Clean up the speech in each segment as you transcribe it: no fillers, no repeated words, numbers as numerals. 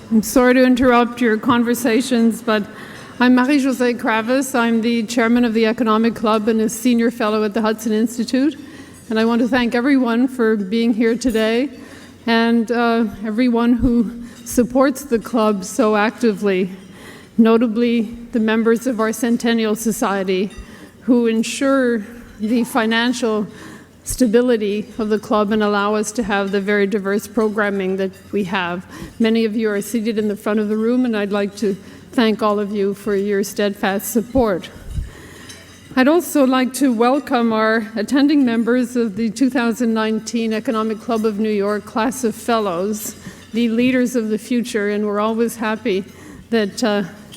I'm sorry to interrupt your conversations, but I'm Marie-Josée Kravis. I'm the chairman of the Economic Club and a senior fellow at the Hudson Institute. And I want to thank everyone for being here today and everyone who supports the club so actively, notably the members of our Centennial Society who ensure the financial stability of the club and allow us to have the very diverse programming that we have. Many of you are seated in the front of the room, and I'd like to thank all of you for your steadfast support. I'd also like to welcome our attending members of the 2019 Economic Club of New York class of fellows, the leaders of the future, and we're always happy that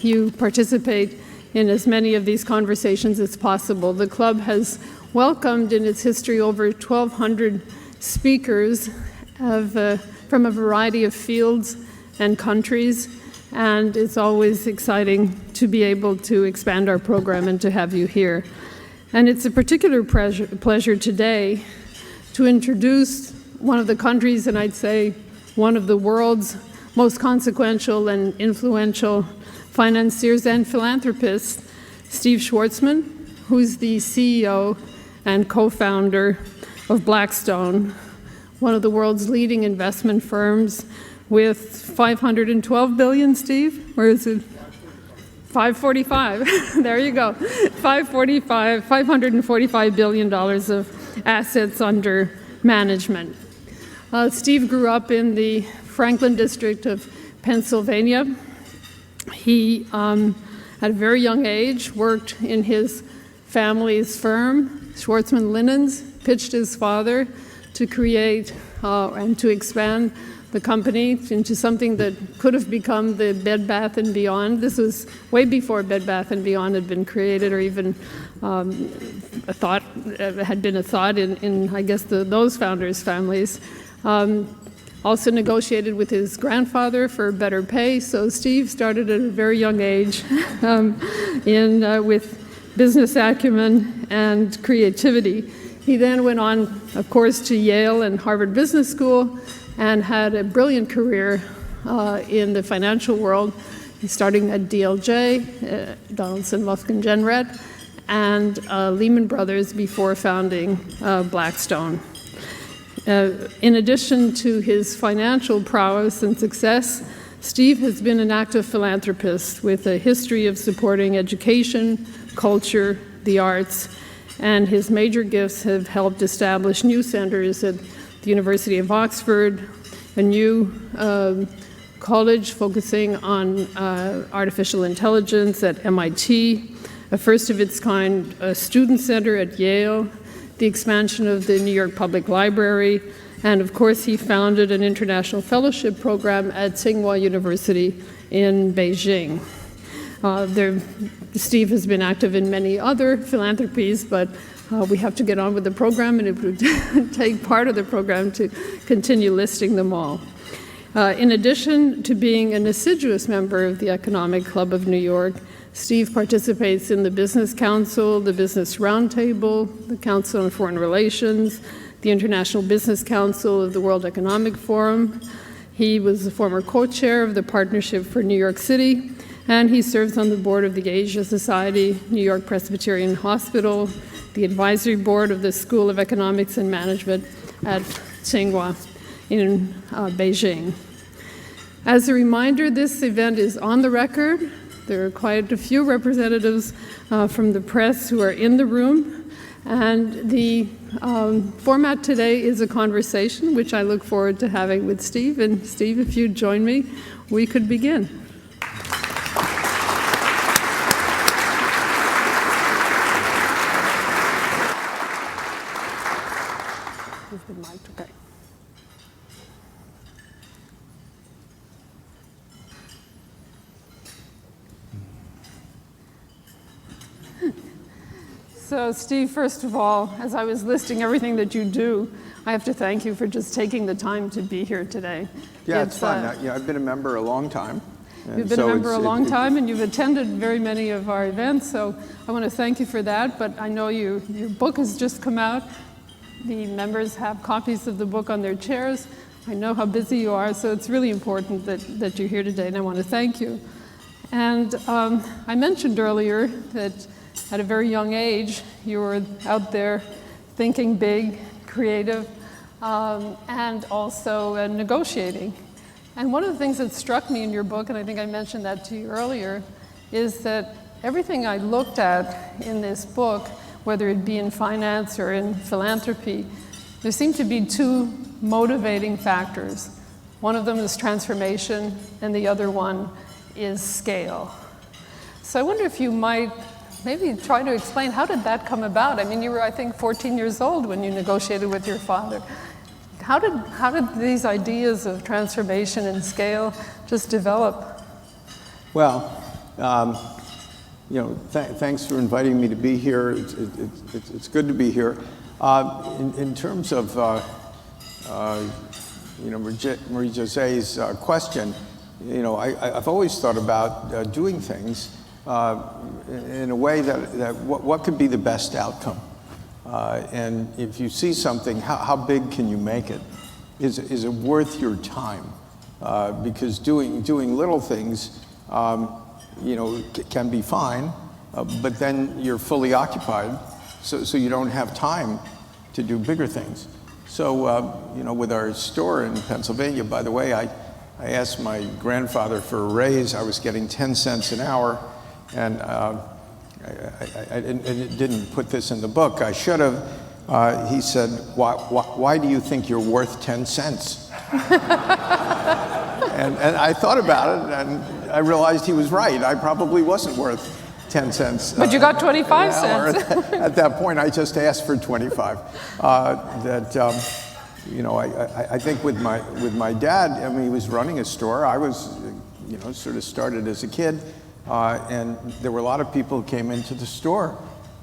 you participate in as many of these conversations as possible. The club has welcomed in its history over 1,200 speakers from a variety of fields and countries, and it's always exciting to be able to expand our program and to have you here. And it's a particular pleasure today to introduce one of the countries, and I'd say one of the world's most consequential and influential financiers and philanthropists, Steve Schwarzman, who's the CEO and co-founder of Blackstone, one of the world's leading investment firms with 512 billion, Steve? Or is it 545? There you go. 545 billion dollars of assets under management. Steve grew up in the Franklin district of Pennsylvania. He, at a very young age, worked in his family's firm, Schwarzman Linens, pitched his father to create and to expand the company into something that could have become the Bed Bath & Beyond. This was way before Bed Bath & Beyond had been created, or even had been a thought in I guess, those founders' families. Also negotiated with his grandfather for better pay, so Steve started at a very young age with business acumen and creativity. He then went on, of course, to Yale and Harvard Business School and had a brilliant career in the financial world, starting at DLJ, Donaldson, Lufkin, Jenrette, and Lehman Brothers before founding Blackstone. In addition to his financial prowess and success, Steve has been an active philanthropist with a history of supporting education, culture, the arts, and his major gifts have helped establish new centers at the University of Oxford, a new college focusing on artificial intelligence at MIT, a first of its kind student center at Yale, the expansion of the New York Public Library, and of course he founded an international fellowship program at ECNY University in Beijing. Steve has been active in many other philanthropies, but we have to get on with the program, and it would take part of the program to continue listing them all. In addition to being an assiduous member of the Economic Club of New York, Steve participates in the Business Council, the Business Roundtable, the Council on Foreign Relations, the International Business Council of the World Economic Forum. He was the former co-chair of the Partnership for New York City, and he serves on the board of the Asia Society, New York Presbyterian Hospital, the advisory board of the School of Economics and Management at Tsinghua in Beijing. As a reminder, this event is on the record. There are quite a few representatives from the press who are in the room, and the format today is a conversation, which I look forward to having with Steve. And Steve, if you'd join me, we could begin. Is the mic okay? So, Steve, first of all, as I was listing everything that you do, I have to thank you for just taking the time to be here today. Yeah, it's fun. I've been a member a long time. You've been a member a long time, and you've attended very many of our events, so I want to thank you for that. But I know your book has just come out. The members have copies of the book on their chairs. I know how busy you are, so it's really important that you're here today, and I want to thank you. And I mentioned earlier that at a very young age, you were out there thinking big, creative, and also negotiating. And one of the things that struck me in your book, and I think I mentioned that to you earlier, is that everything I looked at in this book, whether it be in finance or in philanthropy, there seemed to be two motivating factors. One of them is transformation, and the other one is scale. So I wonder if you might maybe try to explain, how did that come about? I mean, you were, I think, 14 years old when you negotiated with your father. How did these ideas of transformation and scale just develop? Well, thanks for inviting me to be here. It's good to be here. In terms of Marie-Josée's question, I've always thought about doing things in a way that what could be the best outcome. And if you see something, how big can you make it? Is it worth your time? Because doing little things, can be fine, but then you're fully occupied, so you don't have time to do bigger things. So, with our store in Pennsylvania, by the way, I asked my grandfather for a raise. I was getting 10 cents an hour, and I didn't put this in the book. I should have. He said, why do you think you're worth 10 cents? and I thought about it, and I realized he was right. I probably wasn't worth 10 cents. But you got 25 cents. At that point, I just asked for 25. I think with my dad, I mean, he was running a store. I was, sort of started as a kid, and there were a lot of people who came into the store,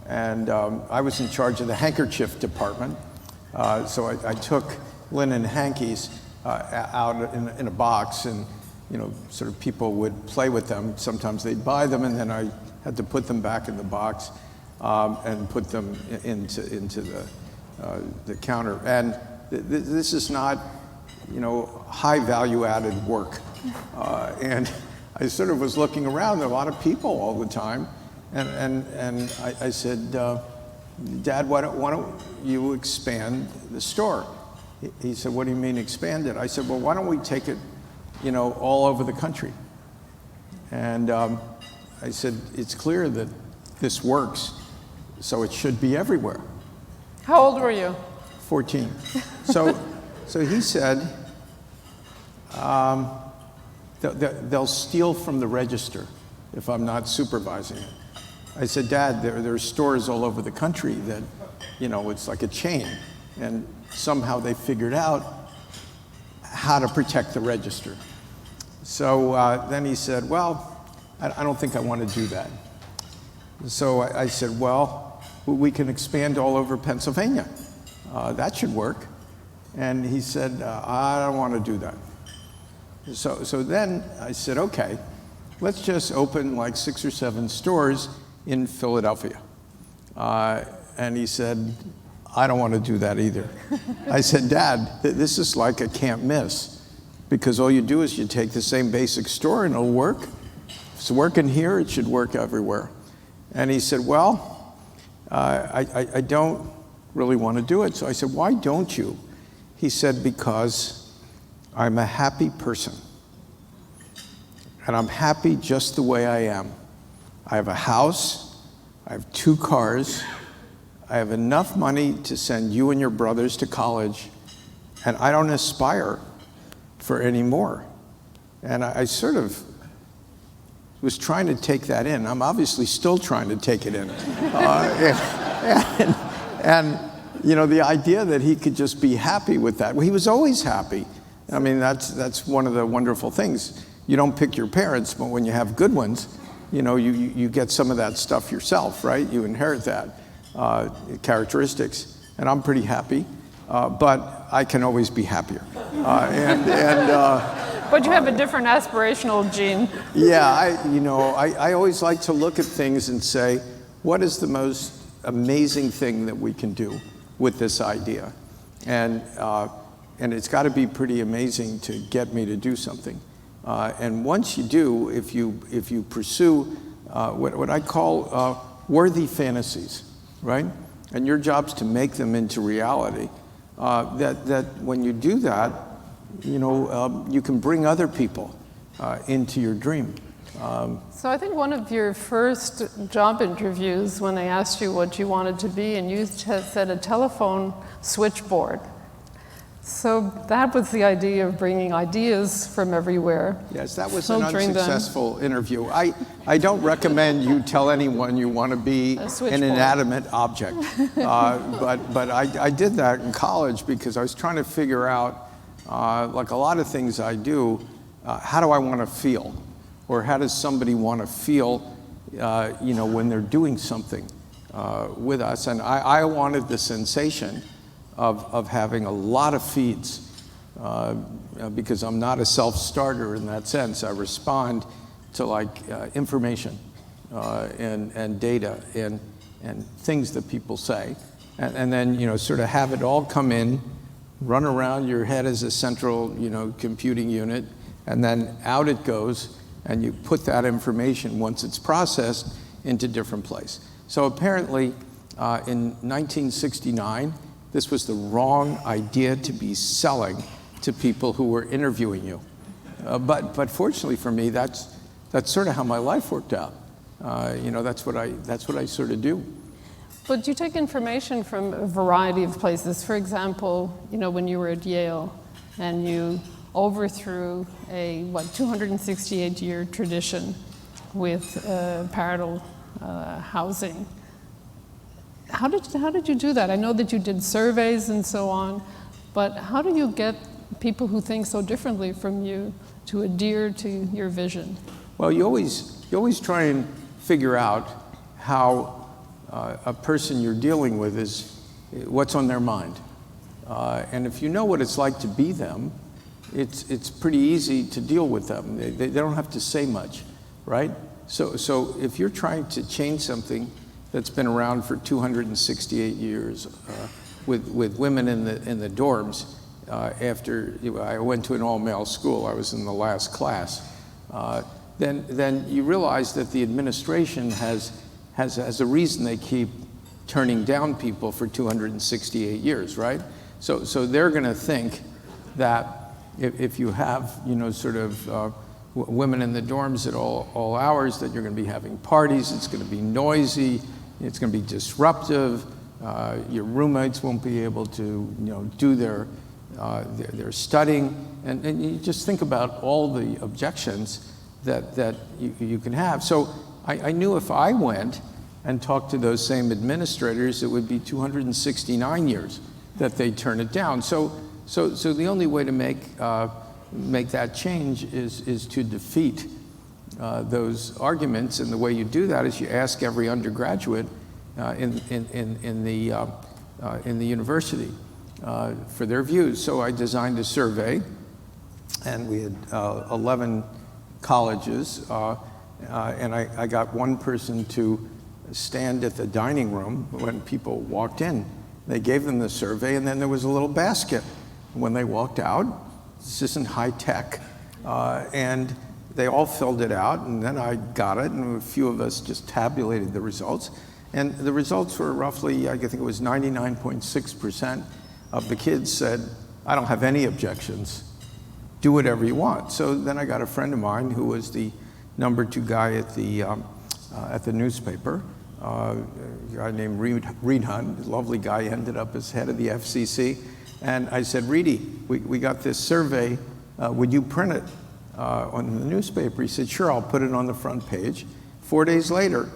and I was in charge of the handkerchief department. So I took linen hankies out in a box, and sort of people would play with them. Sometimes they'd buy them, and then I had to put them back in the box and put them into the counter. And this is not, high value-added work. And I sort of was looking around. There were a lot of people all the time, and I said, Dad, why don't you expand the store? He said, what do you mean expand it? I said, well, why don't we take it, all over the country? And I said, it's clear that this works, so it should be everywhere. How old were you? 14. So he said, they'll steal from the register if I'm not supervising it. I said, Dad, there are stores all over the country that, it's like a chain, and somehow they figured out how to protect the register. So then he said, well, I don't think I want to do that. So I said, well, we can expand all over Pennsylvania. That should work. And he said, I don't want to do that. So then I said, okay, let's just open like 6 or 7 stores in Philadelphia. And he said, I don't want to do that either. I said, Dad, this is like a can't miss, because all you do is you take the same basic store and it'll work. If it's working here, it should work everywhere. And he said, well, I don't really want to do it. So I said, why don't you? He said, because I'm a happy person. And I'm happy just the way I am. I have a house, I have 2 cars, I have enough money to send you and your brothers to college, and I don't aspire for any more. And I sort of was trying to take that in. I'm obviously still trying to take it in. The idea that he could just be happy with that. Well, he was always happy. I mean, that's one of the wonderful things. You don't pick your parents, but when you have good ones, you get some of that stuff yourself, right? You inherit that characteristics. And I'm pretty happy, but I can always be happier. But you have a different aspirational gene. Yeah, I always like to look at things and say, what is the most amazing thing that we can do with this idea? And and it's got to be pretty amazing to get me to do something. And once you do, if you pursue what I call worthy fantasies, right? And your job's to make them into reality. That when you do that, you can bring other people into your dream. So I think one of your first job interviews, when they asked you what you wanted to be, and you said a telephone switchboard. So that was the idea of bringing ideas from everywhere. Yes, that was an unsuccessful interview. I don't recommend you tell anyone you want to be an inanimate object. But I did that in college because I was trying to figure out, like a lot of things I do, how do I want to feel? Or how does somebody want to feel, when they're doing something with us? And I wanted the sensation of having a lot of feeds, because I'm not a self-starter in that sense. I respond to information and data and things that people say, and then sort of have it all come in, run around your head as a central computing unit, and then out it goes, and you put that information once it's processed into different places. So apparently, in 1969. This was the wrong idea to be selling to people who were interviewing you. But fortunately for me, that's sort of how my life worked out. That's what I sort of do. But you take information from a variety of places. For example, when you were at Yale and you overthrew a 268-year tradition with parental housing. How did you do that? I know that you did surveys and so on, but how do you get people who think so differently from you to adhere to your vision? Well, you always try and figure out how a person you're dealing with is, what's on their mind. And if you know what it's like to be them, it's pretty easy to deal with them. They don't have to say much, right? So if you're trying to change something that's been around for 268 years, with women in the dorms, after I went to an all-male school, I was in the last class, then you realize that the administration has a reason they keep turning down people for 268 years, right? So they're going to think that if you have, sort of women in the dorms at all hours, that you're going to be having parties, it's going to be noisy, it's going to be disruptive, your roommates won't be able to, do their studying, and you just think about all the objections that you can have. So I knew if I went and talked to those same administrators, it would be 269 years that they'd turn it down. So the only way to make that change is to defeat those arguments, and the way you do that is you ask every undergraduate in the university for their views. So I designed a survey, and we had 11 colleges, and I got one person to stand at the dining room when people walked in. They gave them the survey, and then there was a little basket when they walked out. This isn't high tech, and they all filled it out, and then I got it, and a few of us just tabulated the results. And the results were roughly, I think it was 99.6% of the kids said, I don't have any objections, do whatever you want. So then I got a friend of mine who was the number 2 guy at the newspaper, a guy named Reed Hunt, lovely guy, ended up as head of the FCC. And I said, Reedy, we got this survey, would you print it on the newspaper? He said, sure, I'll put it on the front page. 4 days later,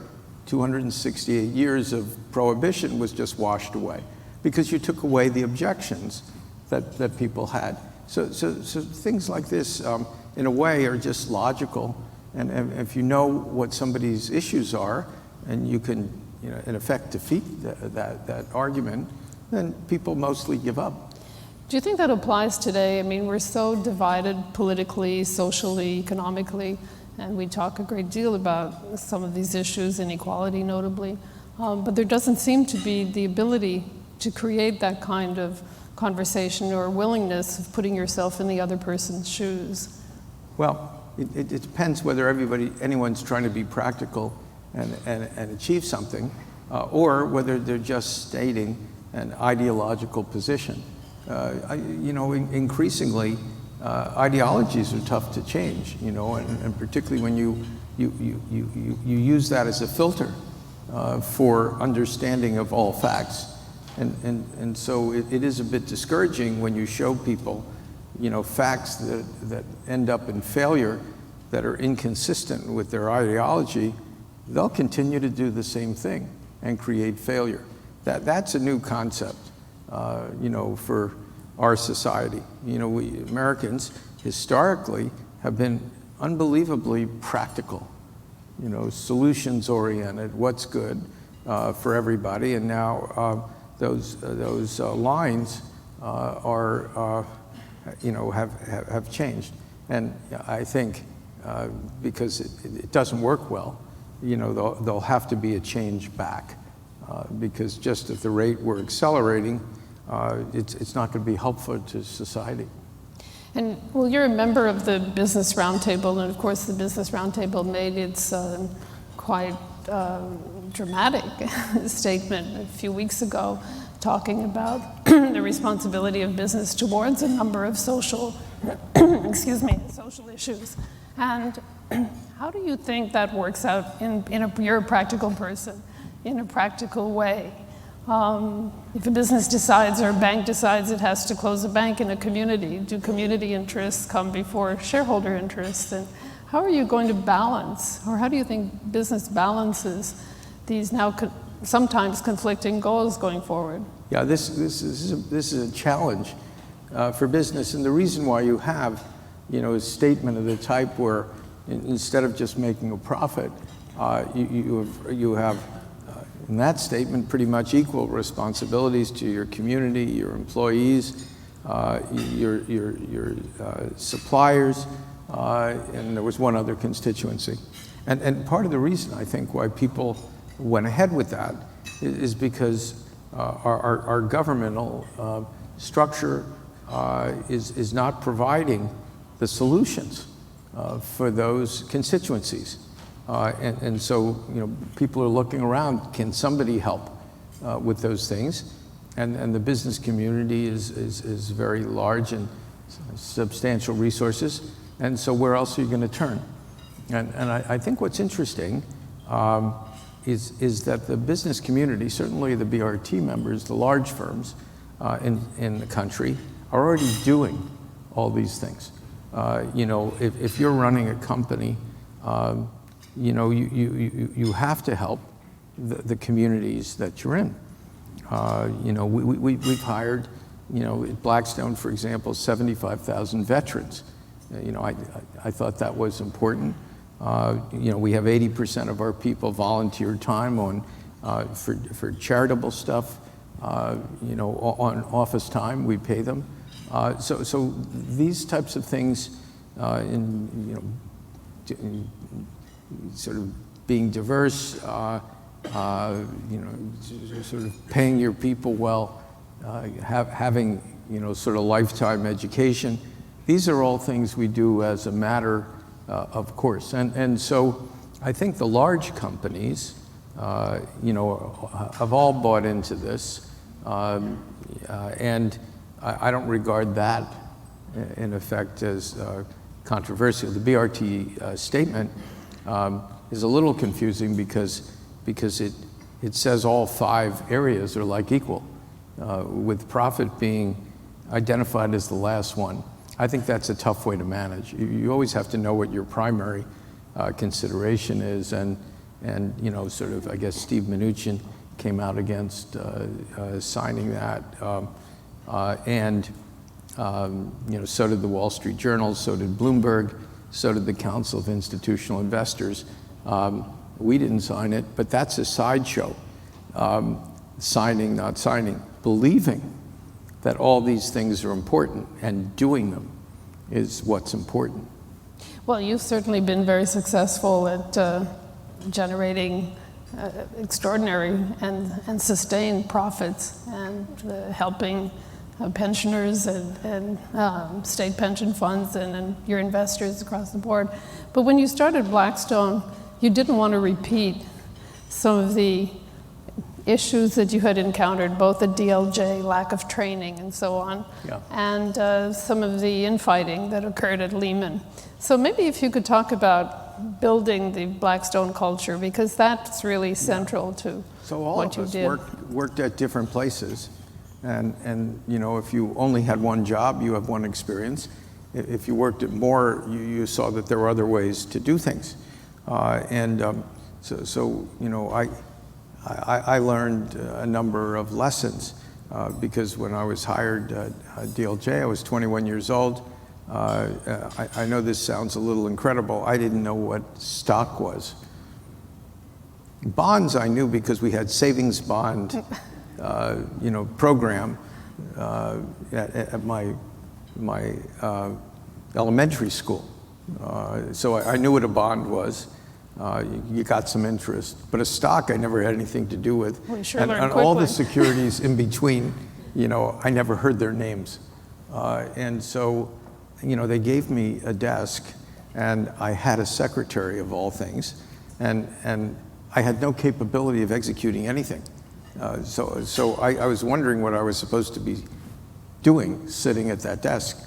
268 years of prohibition was just washed away because you took away the objections that people had. So things like this, in a way, are just logical. And if you know what somebody's issues are, and you can, in effect, defeat that argument, then people mostly give up. Do you think that applies today? I mean, we're so divided politically, socially, economically, and we talk a great deal about some of these issues, inequality notably, but there doesn't seem to be the ability to create that kind of conversation or willingness of putting yourself in the other person's shoes? Well, it depends whether anyone's trying to be practical and achieve something, or whether they're just stating an ideological position. Increasingly, ideologies are tough to change, and particularly when you use that as a filter for understanding of all facts. And so it is a bit discouraging when you show people, facts that end up in failure, that are inconsistent with their ideology. They'll continue to do the same thing and create failure. That's a new concept, for our society. We Americans historically have been unbelievably practical, solutions-oriented, what's good for everybody, and now those lines have changed. And I think because it doesn't work well, there'll have to be a change back, because just at the rate we're accelerating, it's not going to be helpful to society. And well, you're a member of the Business Roundtable, and of course the Business Roundtable made its quite dramatic statement a few weeks ago, talking about the responsibility of business towards a number of social, social issues. And how do you think that works out you're a practical person, in a practical way? If a business decides or a bank decides it has to close a bank in a community, do community interests come before shareholder interests? And how are you going to balance, or how do you think business balances these now sometimes conflicting goals going forward? Yeah, this is a challenge for business, and the reason why you have, a statement of the type where instead of just making a profit, you have in that statement pretty much equal responsibilities to your community, your employees, your suppliers, and there was one other constituency. And part of the reason I think why people went ahead with that is because our governmental structure is not providing the solutions for those constituencies. And so, people are looking around, can somebody help with those things? And the business community is very large and substantial resources. And so where else are you going to turn? And I think what's interesting is that the business community, certainly the BRT members, the large firms in the country, are already doing all these things. If you're running a company, you have to help the communities that you're in. We've hired, at Blackstone, for example, 75,000 veterans. I thought that was important. We have 80% of our people volunteer time for charitable stuff. On office time, we pay them. So these types of things, sort of being diverse, sort of paying your people well, having sort of lifetime education. These are all things we do as a matter of course. And so I think the large companies, have all bought into this, and I don't regard that in effect as controversial. The BRT statement is a little confusing because it says all 5 areas are like equal, with profit being identified as the last one. I think that's a tough way to manage. You always have to know what your primary consideration is, and sort of, I guess Steve Mnuchin came out against signing that, so did the Wall Street Journal, so did Bloomberg, so did the Council of Institutional Investors. We didn't sign it, but that's a sideshow. Signing, not signing, believing that all these things are important and doing them is what's important. Well, you've certainly been very successful at generating extraordinary and sustained profits and helping pensioners and state pension funds and your investors across the board. But when you started Blackstone, you didn't want to repeat some of the issues that you had encountered, both at DLJ, lack of training and so on, and some of the infighting that occurred at Lehman. So maybe if you could talk about building the Blackstone culture, because that's really central to what you did. So all of us worked at different places. And you know, if you only had one job, you have one experience. If you worked at more, you saw that there were other ways to do things. So you know, I learned a number of lessons because when I was hired at DLJ, I was 21 years old. I know this sounds a little incredible. I didn't know what stock was. Bonds I knew because we had savings bond you know, program at my elementary school. So I knew what a bond was. You got some interest. But a stock I never had anything to do with. Well, you sure and learned all quickly. the securities in between, you know, I never heard their names. And so, you know, they gave me a desk and I had a secretary of all things. And I had no capability of executing anything. So I was wondering what I was supposed to be doing sitting at that desk.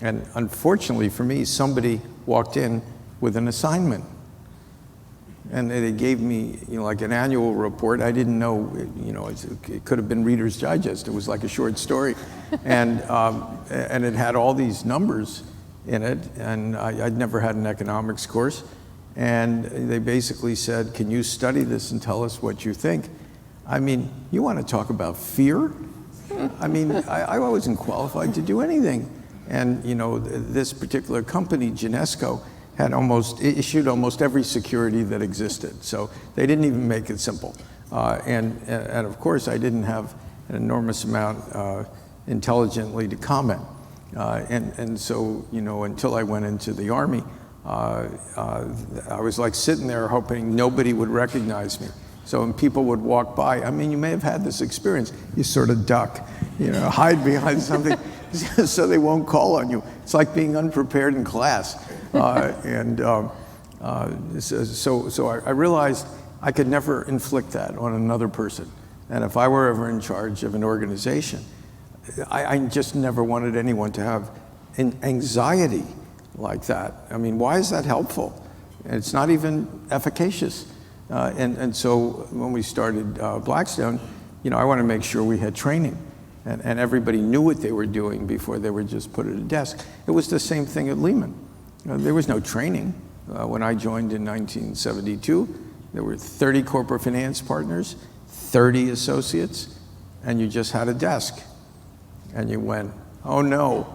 And unfortunately for me, somebody walked in with an assignment. And they gave me, you know, like an annual report. I didn't know, you know, it could have been Reader's Digest. It was like a short story. And it had all these numbers in it. And I'd never had an economics course. And they basically said, can you study this and tell us what you think? I mean, you want to talk about fear? I mean, I wasn't qualified to do anything. And, you know, this particular company, Genesco, had issued almost every security that existed. So they didn't even make it simple. And of course, I didn't have an enormous amount intelligently to comment. And so, you know, until I went into the Army, I was like sitting there hoping nobody would recognize me. So when people would walk by, I mean, you may have had this experience, you sort of duck, you know, hide behind something so they won't call on you. It's like being unprepared in class. So I realized I could never inflict that on another person. And if I were ever in charge of an organization, I just never wanted anyone to have an anxiety like that. I mean, why is that helpful? It's not even efficacious. And so when we started Blackstone, you know, I want to make sure we had training and everybody knew what they were doing before they were just put at a desk. It was the same thing at Lehman. There was no training. When I joined in 1972, there were 30 corporate finance partners, 30 associates, and you just had a desk. And you went, oh no,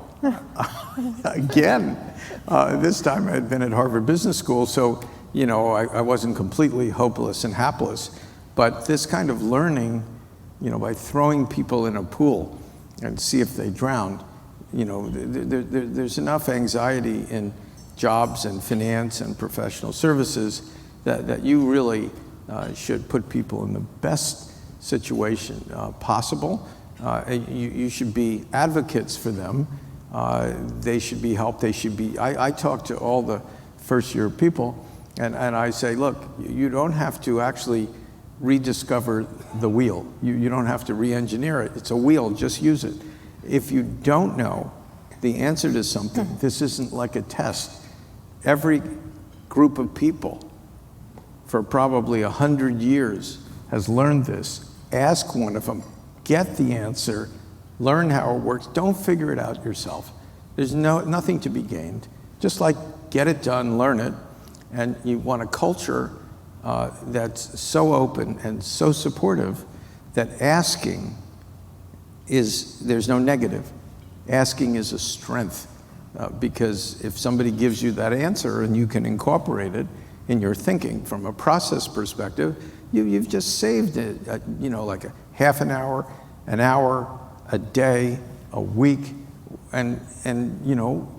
again. This time I had been at Harvard Business School, so you know, I wasn't completely hopeless and hapless, but this kind of learning, you know, by throwing people in a pool and see if they drowned, you know, there's enough anxiety in jobs and finance and professional services that you really should put people in the best situation possible. You should be advocates for them. They should be helped. They should be, I talk to all the first year people and I say, look, you don't have to actually rediscover the wheel. You don't have to re-engineer it. It's a wheel, just use it. If you don't know the answer to something, this isn't like a test. Every group of people for probably 100 years has learned this. Ask one of them, get the answer, learn how it works. Don't figure it out yourself. There's nothing to be gained. Just like get it done, learn it. And you want a culture that's so open and so supportive that asking there's no negative. Asking is a strength because if somebody gives you that answer and you can incorporate it in your thinking from a process perspective, you've just saved it, you know, like a half an hour, a day, a week, and you know,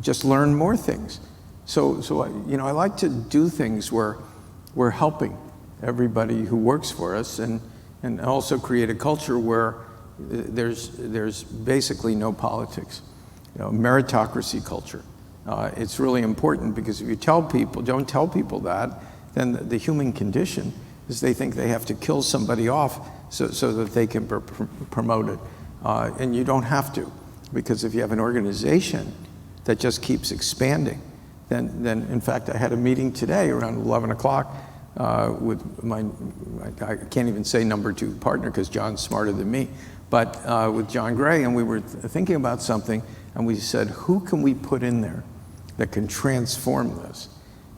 just learn more things. So you know, I like to do things where we're helping everybody who works for us and also create a culture where there's basically no politics. Meritocracy culture. It's really important because if you don't tell people that, then the human condition is they think they have to kill somebody off so that they can be promoted. And you don't have to, because if you have an organization that just keeps expanding, then in fact, I had a meeting today around 11 o'clock with I can't even say number 2 partner because John's smarter than me, but with John Gray, and we were thinking about something, and we said, who can we put in there that can transform this?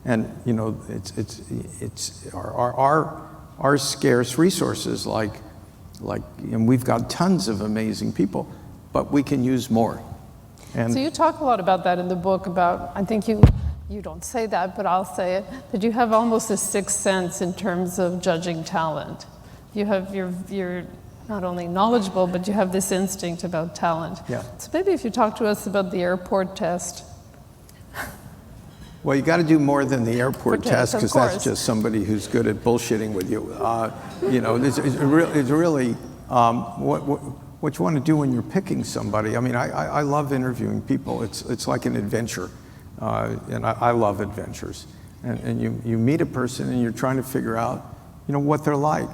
And it's our scarce resources, and we've got tons of amazing people, but we can use more. And so you talk a lot about that in the book, about, I think you don't say that, but I'll say it, that you have almost a sixth sense in terms of judging talent. You're not only knowledgeable, but you have this instinct about talent. Yeah. So maybe if you talk to us about the airport test. Well, you got to do more than the airport test, because course. that's just somebody who's good at bullshitting with you. It's really what you want to do when you're picking somebody. I mean, I love interviewing people. It's like an adventure, and I love adventures. And you meet a person and you're trying to figure out, what they're like.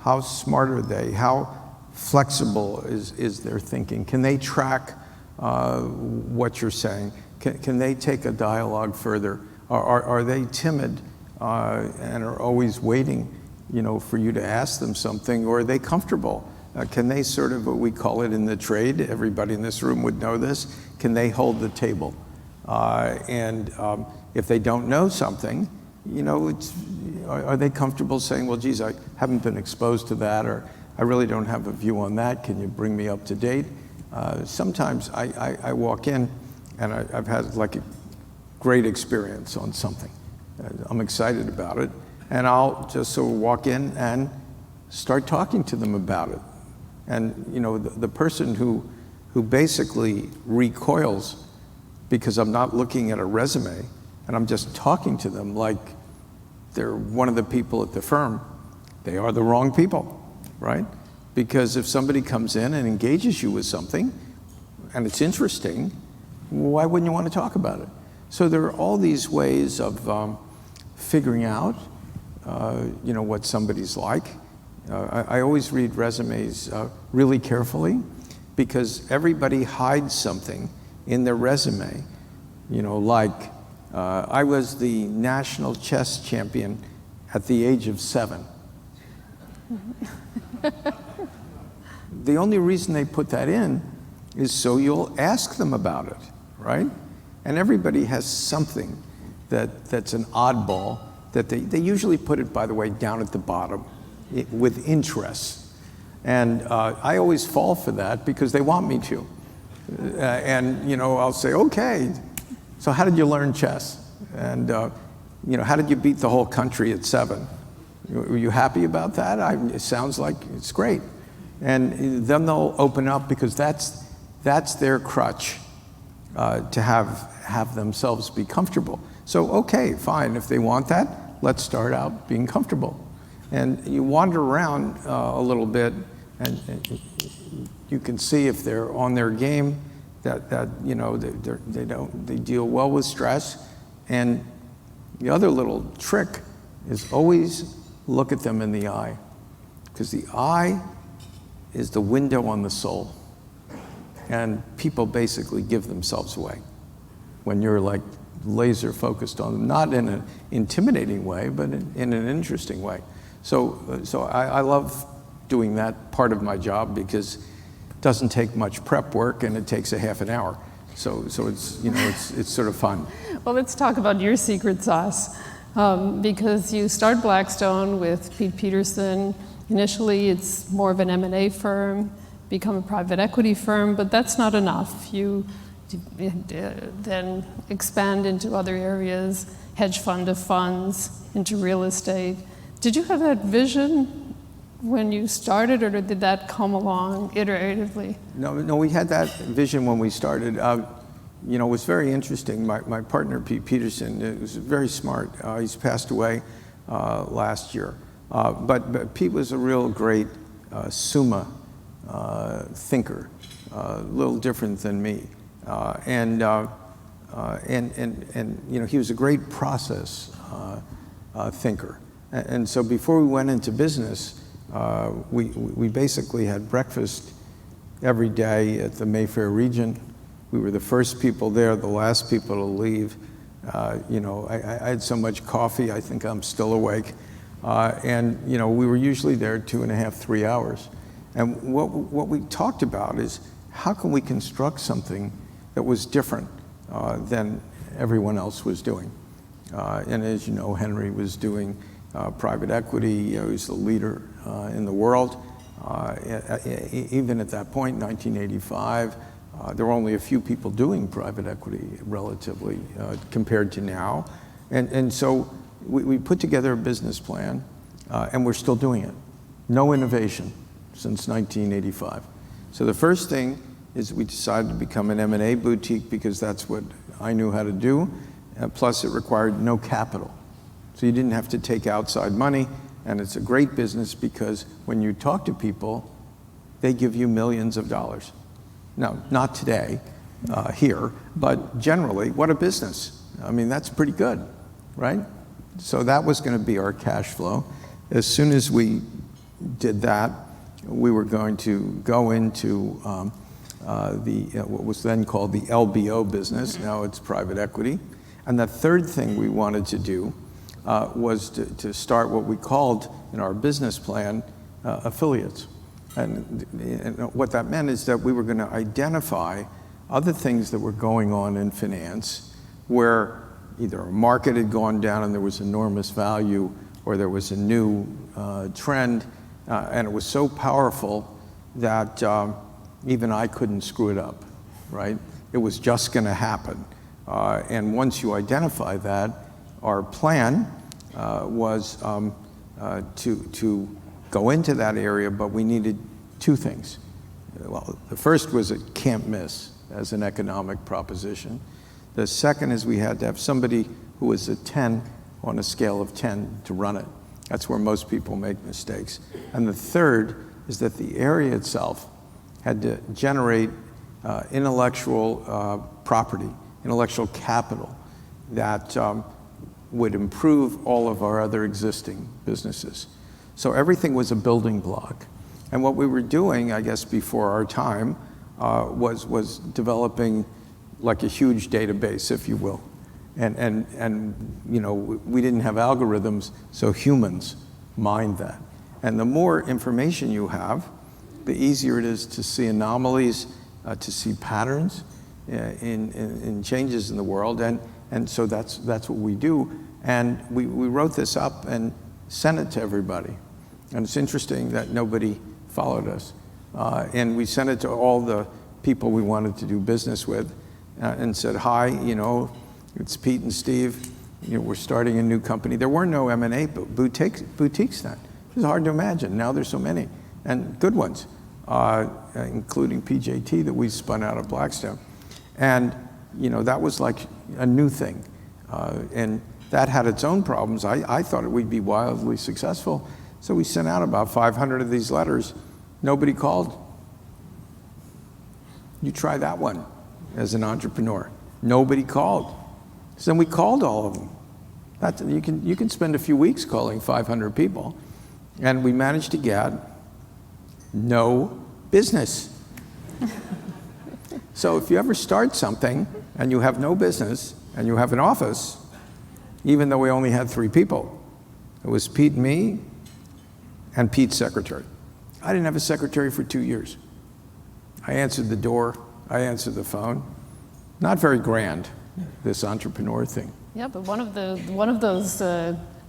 How smart are they? How flexible is their thinking? Can they track what you're saying? Can they take a dialogue further? Are they timid and are always waiting, for you to ask them something? Or are they comfortable? Can they sort of, what we call it in the trade, everybody in this room would know this, can they hold the table? And if they don't know something, are they comfortable saying, well, geez, I haven't been exposed to that, or I really don't have a view on that. Can you bring me up to date? Sometimes I walk in and I've had like a great experience on something. I'm excited about it. And I'll just sort of walk in and start talking to them about it. And the person who basically recoils because I'm not looking at a resume and I'm just talking to them like they're one of the people at the firm, they are the wrong people, right? Because if somebody comes in and engages you with something and it's interesting, why wouldn't you want to talk about it? So there are all these ways of figuring out, what somebody's like. I always read resumes really carefully, because everybody hides something in their resume. I was the national chess champion at the age of 7. The only reason they put that in is so you'll ask them about it, right? And everybody has something that's an oddball that they usually put it, by the way, down at the bottom with interests. And I always fall for that because they want me to. And I'll say, okay, so how did you learn chess? And how did you beat the whole country at 7? Were you happy about that? It sounds like it's great. And then they'll open up, because that's their crutch to have themselves be comfortable. So okay, fine, if they want that, let's start out being comfortable. And you wander around a little bit, and you can see if they're on their game, that they deal well with stress. And the other little trick is always look at them in the eye, because the eye is the window on the soul. And people basically give themselves away when you're like laser focused on them, not in an intimidating way, but in an interesting way. So I love doing that part of my job, because it doesn't take much prep work and it takes a half an hour. So it's it's sort of fun. Well, let's talk about your secret sauce, because you start Blackstone with Pete Peterson. Initially, it's more of an M&A firm, become a private equity firm, but that's not enough. You then expand into other areas, hedge fund of funds, into real estate. Did you have that vision when you started, or did that come along iteratively? No, we had that vision when we started. It was very interesting. My partner, Pete Peterson, was very smart. He's passed away last year. But Pete was a real great Summa thinker, a little different than me. And he was a great process thinker. And so before we went into business, we basically had breakfast every day at the Mayfair Region. We were the first people there, the last people to leave. I had so much coffee, I think I'm still awake. And we were usually there 2.5, 3 hours. And what we talked about is how can we construct something that was different than everyone else was doing. And as you know, Henry was doing private equity. He was the leader in the world. Even at that point, 1985, there were only a few people doing private equity relatively compared to now. And so we put together a business plan, and we're still doing it. No innovation since 1985. So the first thing is we decided to become an M&A boutique because that's what I knew how to do. Plus, it required no capital. So you didn't have to take outside money, and it's a great business because when you talk to people, they give you millions of dollars. No, not today, here, but generally, what a business. I mean, that's pretty good, right? So that was going to be our cash flow. As soon as we did that, we were going to go into what was then called the LBO business. Now it's private equity. And the third thing we wanted to do was to start what we called in our business plan affiliates. And what that meant is that we were going to identify other things that were going on in finance where either a market had gone down and there was enormous value, or there was a new trend, and it was so powerful that even I couldn't screw it up, right? It was just going to happen. And once you identify that, our plan was to go into that area, but we needed two things. Well, the first was it can't miss as an economic proposition. The second is we had to have somebody who was a 10 on a scale of 10 to run it. That's where most people make mistakes. And the third is that the area itself had to generate intellectual property, intellectual capital that would improve all of our other existing businesses. So everything was a building block. And what we were doing, I guess, before our time, was developing like a huge database, if you will. And we didn't have algorithms, so humans mined that. And the more information you have, the easier it is to see anomalies, to see patterns in changes in the world. And so that's what we do. And we wrote this up and sent it to everybody. And it's interesting that nobody followed us. And we sent it to all the people we wanted to do business with and said, hi, it's Pete and Steve. We're starting a new company. There were no M&A boutiques then. It was hard to imagine. Now there's so many, and good ones, including PJT that we spun out of Blackstone. And that was like a new thing. And that had its own problems. I thought we'd be wildly successful. So we sent out about 500 of these letters. Nobody called. You try that one as an entrepreneur. Nobody called. So then we called all of them. You can spend a few weeks calling 500 people. And we managed to get no business. So if you ever start something and you have no business and you have an office, even though we only had 3 people, it was Pete and me and Pete's secretary. I didn't have a secretary for 2 years. I answered the door, I answered the phone. Not very grand, this entrepreneur thing. Yeah, but one of those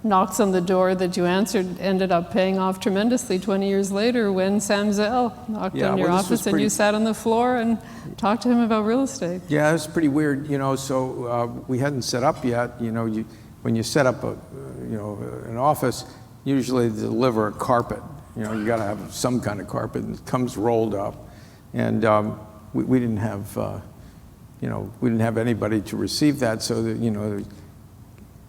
knocks on the door that you answered ended up paying off tremendously 20 years later when Sam Zell knocked on your office and you sat on the floor and talked to him about real estate. Yeah, it was pretty weird, so we hadn't set up yet. When you set up an office, usually they deliver a carpet. You got to have some kind of carpet, and it comes rolled up. And we didn't have, we didn't have anybody to receive that, so that,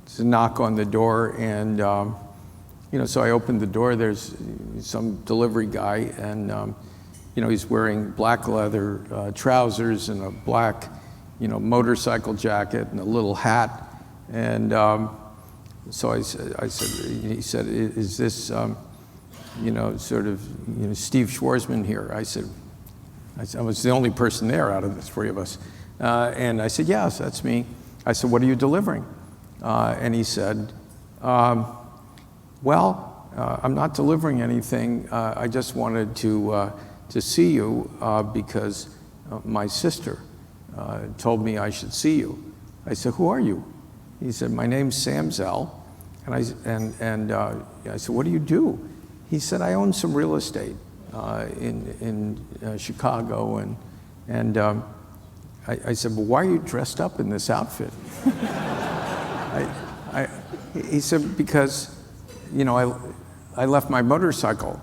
it's a knock on the door, and so I opened the door. There's some delivery guy, and he's wearing black leather trousers and a black, motorcycle jacket and a little hat. And so he said, is this, sort of, Steve Schwarzman here? I said, I was the only person there out of the three of us. And I said, yes, that's me. I said, what are you delivering? And he said, well, I'm not delivering anything. I just wanted to see you because my sister told me I should see you. I said, who are you? He said, my name's Sam Zell. And I said, what do you do? He said, I own some real estate in Chicago. And I said, well, why are you dressed up in this outfit? He said, because, I left my motorcycle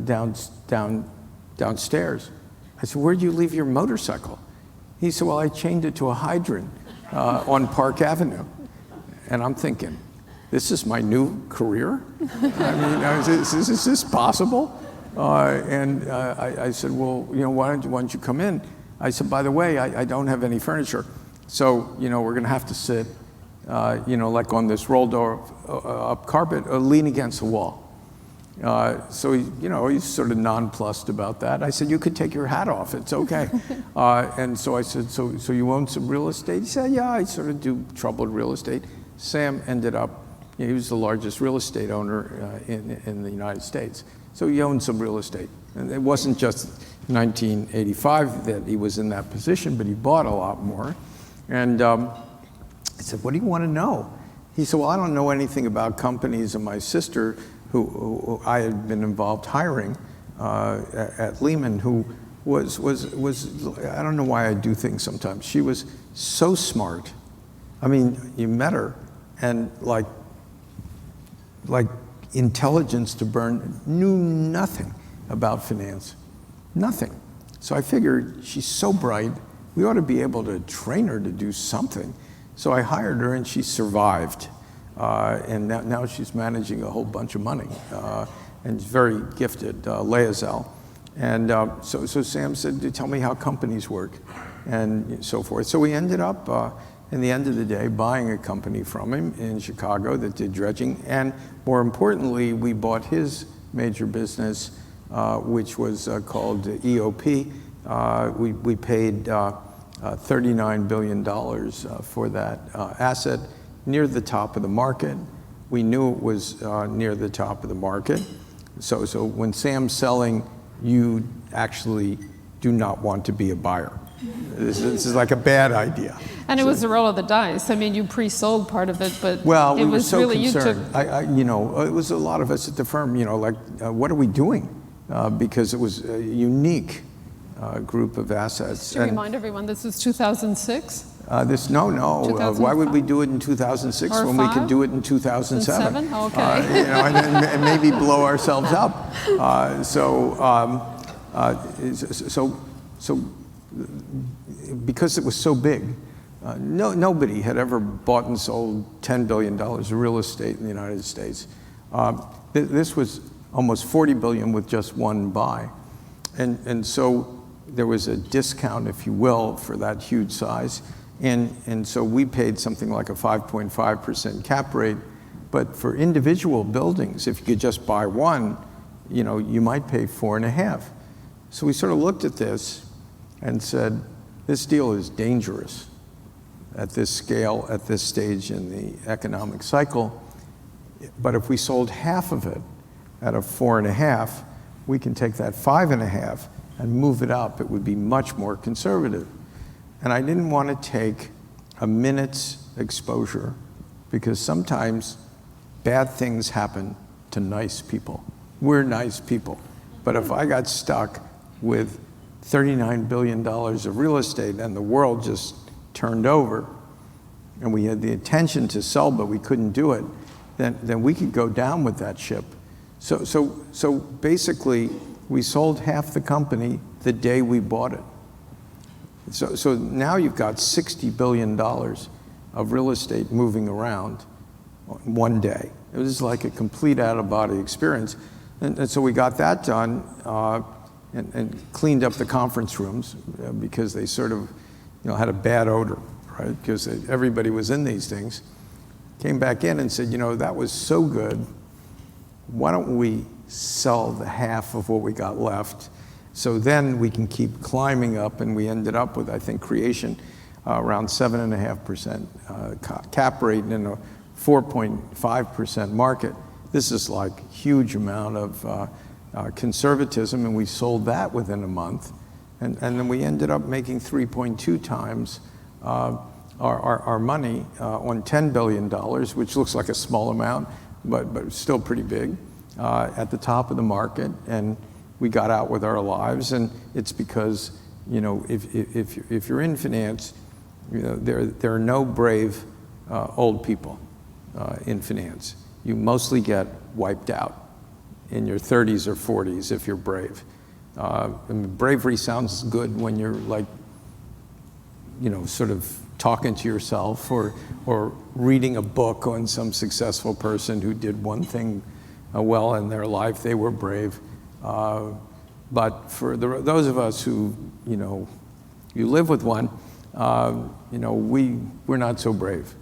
downstairs. I said, where'd you leave your motorcycle? He said, well, I chained it to a hydrant on Park Avenue. And I'm thinking, this is my new career? I mean, is this possible? And I said, well, why don't you come in? I said, by the way, I don't have any furniture. So, we're going to have to sit, like on this rolled up carpet, lean against the wall. So, he's sort of nonplussed about that. I said, you could take your hat off. It's okay. And so I said, so you own some real estate? He said, yeah, I sort of do troubled real estate. Sam ended up, he was the largest real estate owner in the United States. So he owned some real estate. And it wasn't just 1985 that he was in that position, but he bought a lot more. And I said, what do you want to know? He said, well, I don't know anything about companies. And my sister, who I had been involved hiring at Lehman, who was I don't know why I do things sometimes. She was so smart. I mean, you met her, and like intelligence to burn, knew nothing about finance, nothing. So I figured she's so bright, we ought to be able to train her to do something. So I hired her, and she survived. And now she's managing a whole bunch of money, and is very gifted, Leah Zell. And so Sam said, tell me how companies work, and so forth. So we ended up, in the end of the day, buying a company from him in Chicago that did dredging. And more importantly, we bought his major business, which was called EOP. We paid $39 billion for that asset, near the top of the market. We knew it was near the top of the market. So when Sam's selling, you actually do not want to be a buyer. This is like a bad idea. And it was a roll of the dice. I mean, you pre-sold part of it, but well, it we was were so really concerned. you It took. was a lot of us at the firm, what are we doing? Because it was a unique group of assets. Just to remind everyone, this was 2006? No. Why would we do it in 2006 when we could do it in 2007? Okay. And maybe blow ourselves up. So because it was so big, nobody had ever bought and sold $10 billion of real estate in the United States. This was almost $40 billion with just one buy. And so there was a discount, if you will, for that huge size. And so we paid something like a 5.5% cap rate. But for individual buildings, if you could just buy one, you might pay 4.5. So we sort of looked at this and said, this deal is dangerous at this scale, at this stage in the economic cycle. But if we sold half of it at a 4.5, we can take that 5.5 and move it up. It would be much more conservative. And I didn't want to take a minute's exposure, because sometimes bad things happen to nice people. We're nice people. But if I got stuck with $39 billion of real estate and the world just turned over, and we had the intention to sell, but we couldn't do it, then we could go down with that ship. So basically, we sold half the company the day we bought it. So now you've got $60 billion of real estate moving around one day. It was like a complete out-of-body experience. And so we got that done. and cleaned up the conference rooms because they sort of, had a bad odor, right? Because everybody was in these things. Came back in and said, that was so good. Why don't we sell the half of what we got left? So then we can keep climbing up, and we ended up with, I think, creation around 7.5% cap rate in a 4.5% market. This is like a huge amount of conservatism, and we sold that within a month. And then we ended up making 3.2 times our money on $10 billion, which looks like a small amount, but still pretty big, at the top of the market. And we got out with our lives. And it's because, if you're in finance, there are no brave old people in finance. You mostly get wiped out in your 30s or 40s if you're brave. Bravery sounds good when you're like, sort of talking to yourself or reading a book on some successful person who did one thing well in their life. They were brave. But for those of us who, you live with one, we're not so brave,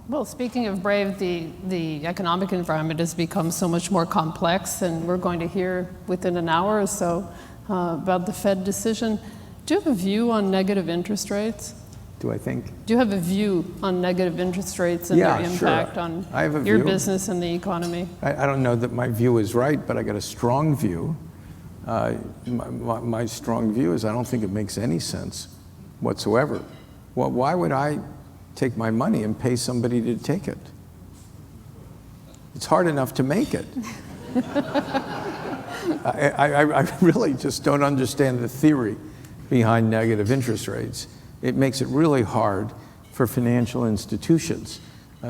Well, speaking of brave, the economic environment has become so much more complex, and we're going to hear within an hour or so about the Fed decision. Do you have a view on negative interest rates? Do I think? Do you have a view on negative interest rates and their impact on your business and the economy? I don't know that my view is right, but I got a strong view. My strong view is I don't think it makes any sense whatsoever. Well, why would I take my money and pay somebody to take it? It's hard enough to make it. I really just don't understand the theory behind negative interest rates. It makes it really hard for financial institutions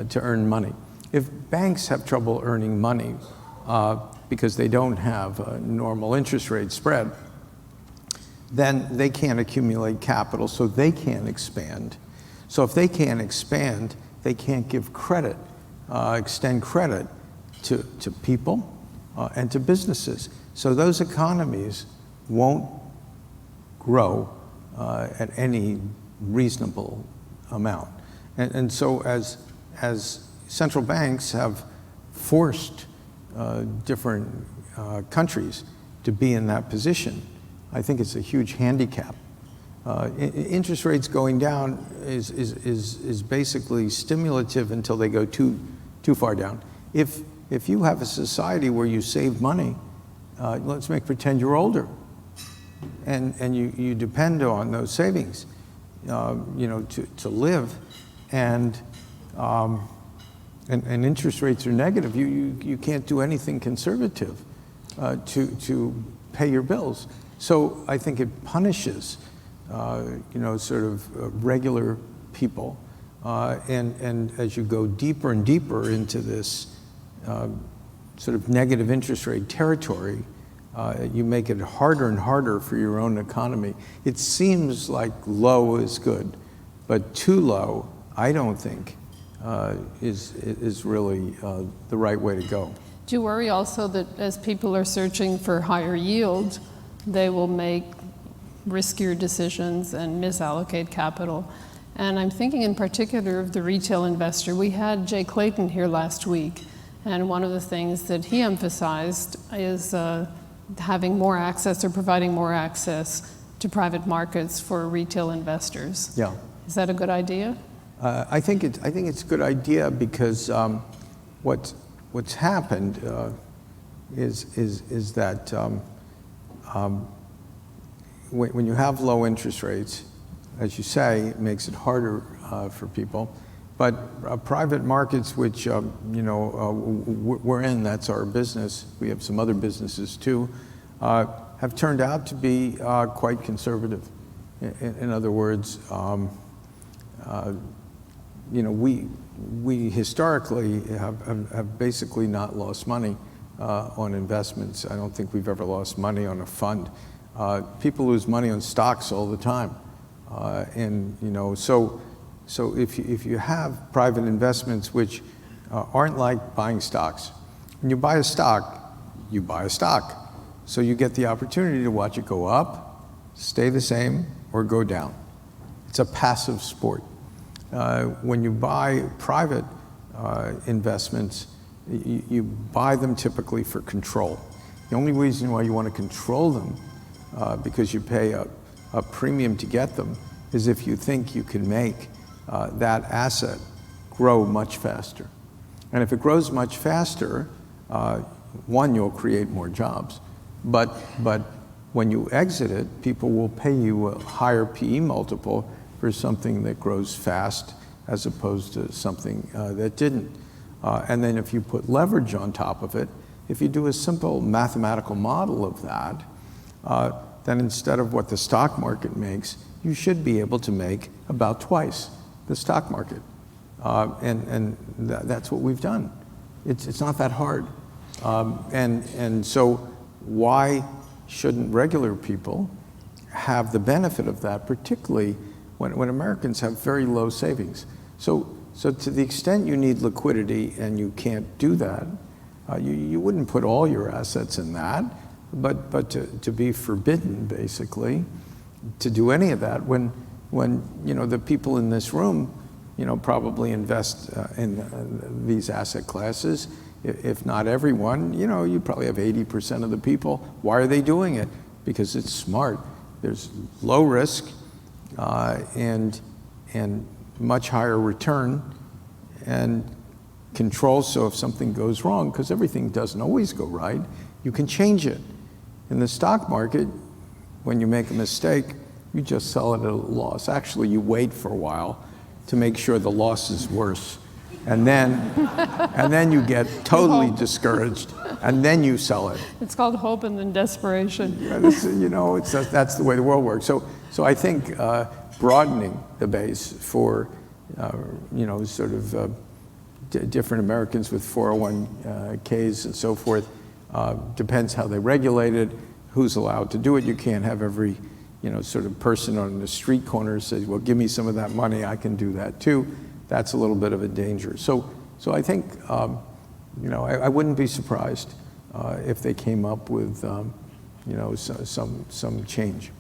to earn money. If banks have trouble earning money because they don't have a normal interest rate spread, then they can't accumulate capital, so they can't expand. So if they can't expand, they can't give credit, extend credit to people and to businesses. So those economies won't grow at any reasonable amount. And so as central banks have forced different countries to be in that position, I think it's a huge handicap. Interest rates going down is basically stimulative until they go too far down. If you have a society where you save money, let's pretend you're older, and you depend on those savings, to live, and interest rates are negative, you can't do anything conservative to pay your bills. So I think it punishes sort of regular people, and as you go deeper and deeper into this sort of negative interest rate territory, you make it harder and harder for your own economy. It seems like low is good, but too low, I don't think, is really the right way to go. Do you worry also that as people are searching for higher yield, they will make riskier decisions and misallocate capital? And I'm thinking in particular of the retail investor. We had Jay Clayton here last week, and one of the things that he emphasized is having more access or providing more access to private markets for retail investors. Yeah. Is that a good idea? I think it's a good idea because what's happened is that when you have low interest rates, as you say, it makes it harder for people. But private markets, which we're in, that's our business. We have some other businesses too, have turned out to be quite conservative. In other words, we historically have basically not lost money on investments. I don't think we've ever lost money on a fund. People lose money on stocks all the time, so if you have private investments which aren't like buying stocks, when you buy a stock, you buy a stock. So you get the opportunity to watch it go up, stay the same, or go down. It's a passive sport. When you buy private investments, you buy them typically for control. The only reason why you want to control them, because you pay a premium to get them, is if you think you can make that asset grow much faster. And if it grows much faster, one, you'll create more jobs. But when you exit it, people will pay you a higher PE multiple for something that grows fast as opposed to something that didn't. And then if you put leverage on top of it, if you do a simple mathematical model of that, then instead of what the stock market makes, you should be able to make about twice the stock market. And that's what we've done. It's not that hard. And so why shouldn't regular people have the benefit of that, particularly when Americans have very low savings? So to the extent you need liquidity and you can't do that, you wouldn't put all your assets in that, but to be forbidden, basically, to do any of that when the people in this room probably invest in these asset classes. If not everyone, you probably have 80% of the people. Why are they doing it? Because it's smart. There's low risk and much higher return and control. So if something goes wrong, because everything doesn't always go right, you can change it. In the stock market, when you make a mistake, you just sell it at a loss. Actually, you wait for a while to make sure the loss is worse. And then you get totally discouraged, and then you sell it. It's called hope and then desperation. Yeah, that's the way the world works. So I think broadening the base for sort of different Americans with 401ks and so forth depends how they regulate it, who's allowed to do it. You can't have every sort of person on the street corner says, well, give me some of that money, I can do that too. That's a little bit of a danger. So I think, I wouldn't be surprised if they came up with, some change.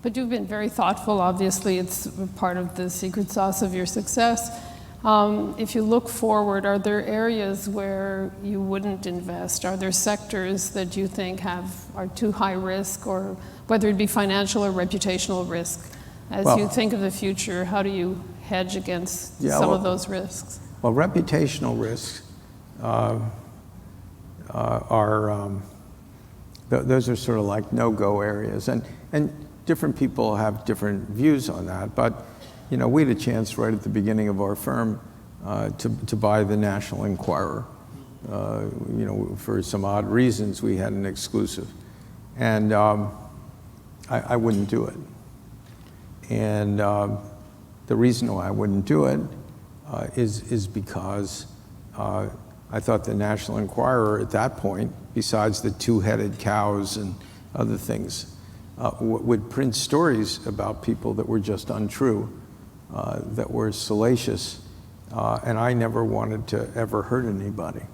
But you've been very thoughtful. Obviously, it's part of the secret sauce of your success. If you look forward, are there areas where you wouldn't invest? Are there sectors that you think are too high risk, or whether it be financial or reputational risk? As you think of the future, how do you hedge against some of those risks? Well, reputational risks those are sort of like no-go areas. And different people have different views on that. But, we had a chance right at the beginning of our firm to buy the National Enquirer. For some odd reasons, we had an exclusive. And I wouldn't do it. And the reason why I wouldn't do it is because I thought the National Enquirer at that point, besides the two-headed cows and other things, would print stories about people that were just untrue, that were salacious, and I never wanted to ever hurt anybody.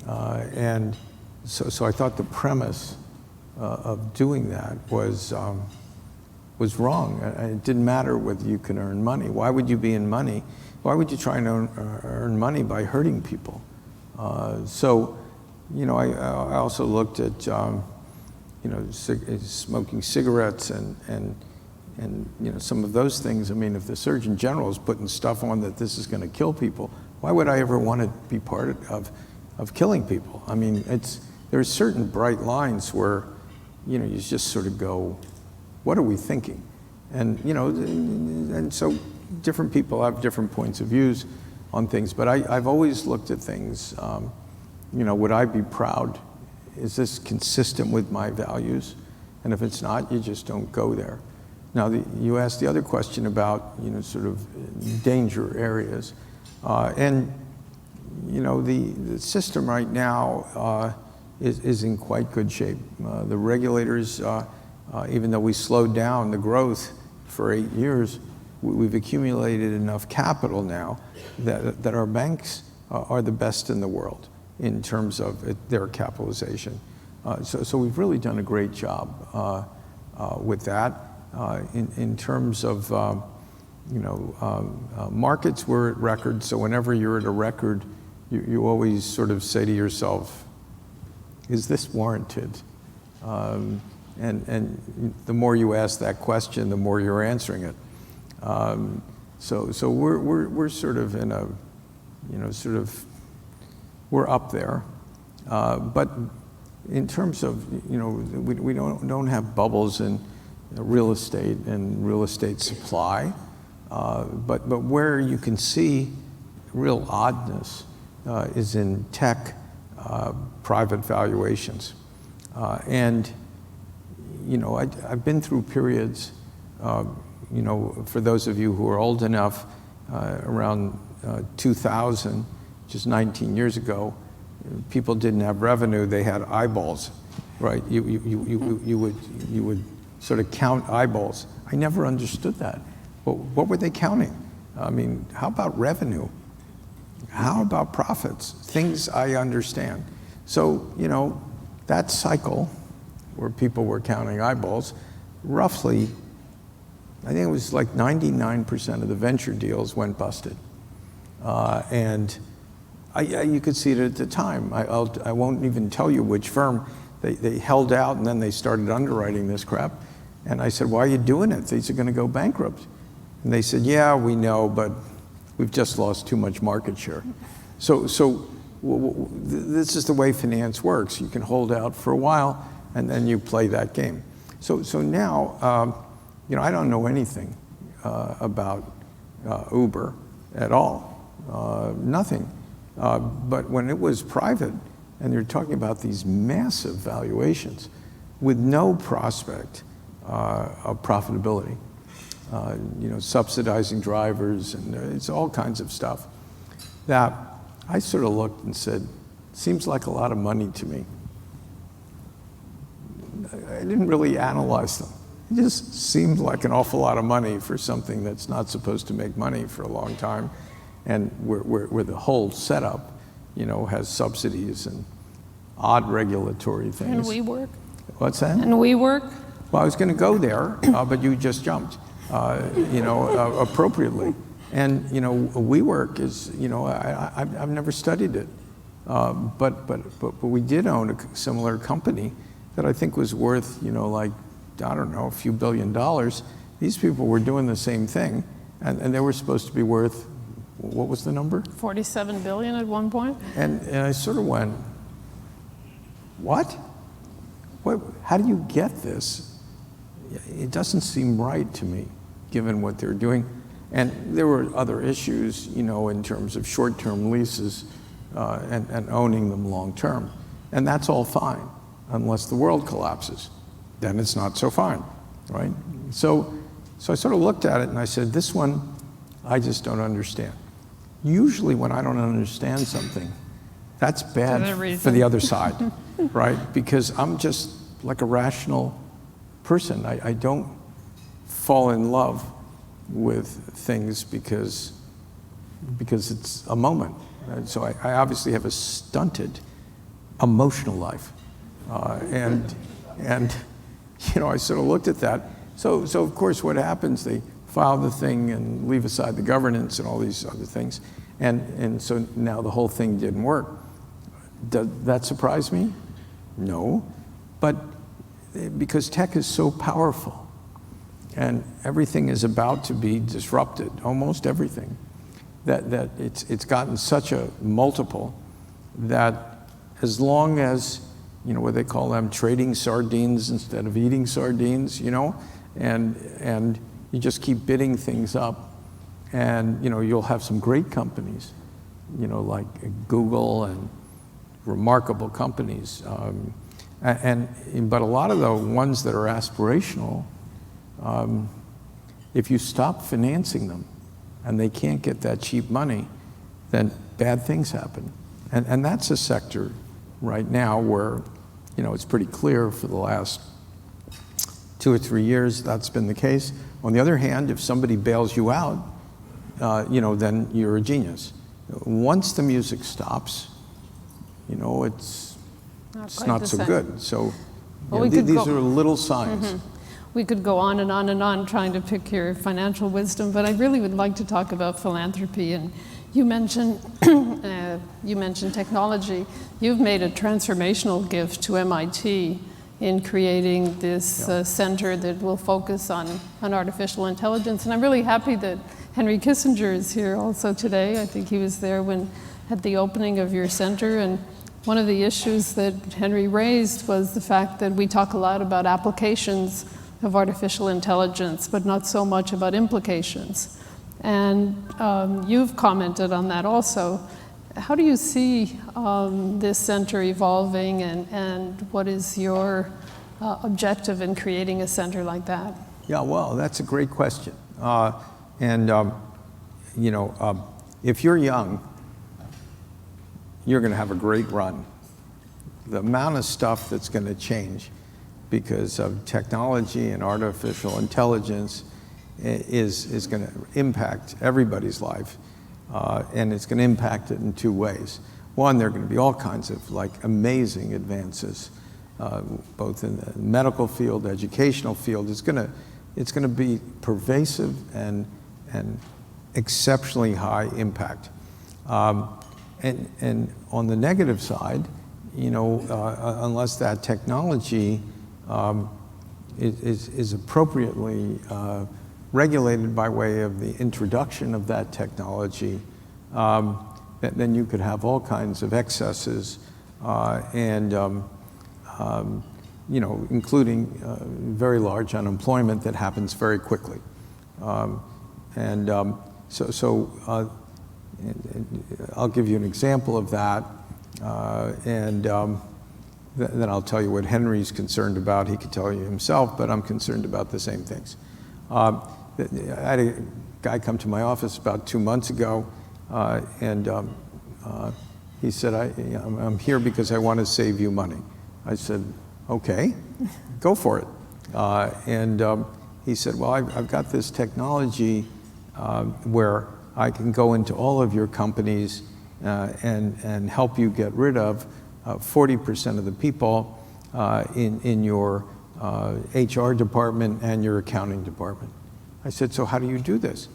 And so I thought the premise of doing that was wrong. It didn't matter whether you can earn money. Why would you be in money? Why would you try and earn money by hurting people? I also looked at smoking cigarettes and some of those things. I mean, if the Surgeon General is putting stuff on that this is going to kill people, why would I ever want to be part of killing people? I mean, there's certain bright lines where you just sort of go, what are we thinking? And so different people have different points of views on things, but I've always looked at things, would I be proud? Is this consistent with my values? And if it's not, you just don't go there. Now, you asked the other question about, sort of danger areas. The system right now is in quite good shape. The regulators, even though we slowed down the growth for 8 years, we've accumulated enough capital now that our banks are the best in the world in terms of their capitalization. So we've really done a great job with that. In terms of markets, we're at record. So whenever you're at a record, you always sort of say to yourself, is this warranted? And the more you ask that question, the more you're answering it. So we're sort of in a, we're up there. But in terms of, we don't have bubbles in real estate and real estate supply. But where you can see real oddness is in tech private valuations. And I've been through periods, for those of you who are old enough, around 2000, which is 19 years ago, people didn't have revenue, they had eyeballs, right? You would sort of count eyeballs. I never understood that. What were they counting? I mean, how about revenue? How about profits? Things I understand. So, that cycle where people were counting eyeballs, roughly, I think it was like 99% of the venture deals went busted. And you could see it at the time. I won't even tell you which firm. They held out and then they started underwriting this crap. And I said, why are you doing it? These are going to go bankrupt. And they said, yeah, we know, but we've just lost too much market share. So this is the way finance works. You can hold out for a while and then you play that game. So now, I don't know anything about Uber at all, nothing. But when it was private, and you're talking about these massive valuations with no prospect of profitability, subsidizing drivers, and it's all kinds of stuff, that I sort of looked and said, seems like a lot of money to me. I didn't really analyze them. It just seemed like an awful lot of money for something that's not supposed to make money for a long time, and where the whole setup, has subsidies and odd regulatory things. And WeWork. What's that? And WeWork. Well, I was going to go there, but you just jumped, appropriately. And WeWork is, I've never studied it, but we did own a similar company that I think was worth, like, I don't know, a few $1 billion. These people were doing the same thing, and they were supposed to be worth, what was the number? $47 billion at one point. And I sort of went, what? How do you get this? It doesn't seem right to me, given what they're doing. And there were other issues, in terms of short-term leases and owning them long-term. And that's all fine, unless the world collapses. Then it's not so fine, right? So I sort of looked at it and I said, this one, I just don't understand. Usually when I don't understand something, that's bad for the other side, right? Because I'm just like a rational person. I don't fall in love with things because it's a moment. So I obviously have a stunted emotional life. And I sort of looked at that. So of course what happens, they file the thing and leave aside the governance and all these other things. And so now the whole thing didn't work. Does that surprise me? No. But because tech is so powerful and everything is about to be disrupted, almost everything, that it's gotten such a multiple that as long as, what they call them, trading sardines instead of eating sardines, and you just keep bidding things up, and you'll have some great companies, like Google and remarkable companies, but a lot of the ones that are aspirational, if you stop financing them and they can't get that cheap money, then bad things happen. And that's a sector right now where, it's pretty clear for the last 2 or 3 years that's been the case. On the other hand, if somebody bails you out, then you're a genius. Once the music stops, it's quite not the so same. good. So Well, we could these go- are little signs. We could go on and on and on trying to pick your financial wisdom, but I really would like to talk about philanthropy. And you mentioned, you mentioned technology. You've made a transformational gift to MIT in creating this center that will focus on artificial intelligence. And I'm really happy that Henry Kissinger is here also today. I think he was there at the opening of your center. And one of the issues that Henry raised was the fact that we talk a lot about applications of artificial intelligence, but not so much about implications. And you've commented on that also. How do you see this center evolving, and what is your objective in creating a center like that? Yeah, well, that's a great question. If you're young, you're going to have a great run. The amount of stuff that's going to change because of technology and artificial intelligence is going to impact everybody's life, and it's going to impact it in two ways. One, there are going to be all kinds of amazing advances, both in the medical field, educational field. It's going to be pervasive and exceptionally high impact. And on the negative side, unless that technology is appropriately regulated by way of the introduction of that technology, then you could have all kinds of excesses, including very large unemployment that happens very quickly. I'll give you an example of that, then I'll tell you what Henry's concerned about. He could tell you himself, but I'm concerned about the same things. I had a guy come to my office about 2 months ago, he said, I'm here because I want to save you money. I said, okay, go for it. He said, well, I've got this technology where I can go into all of your companies and help you get rid of 40% of the people in your HR department and your accounting department. I said, so how do you do this?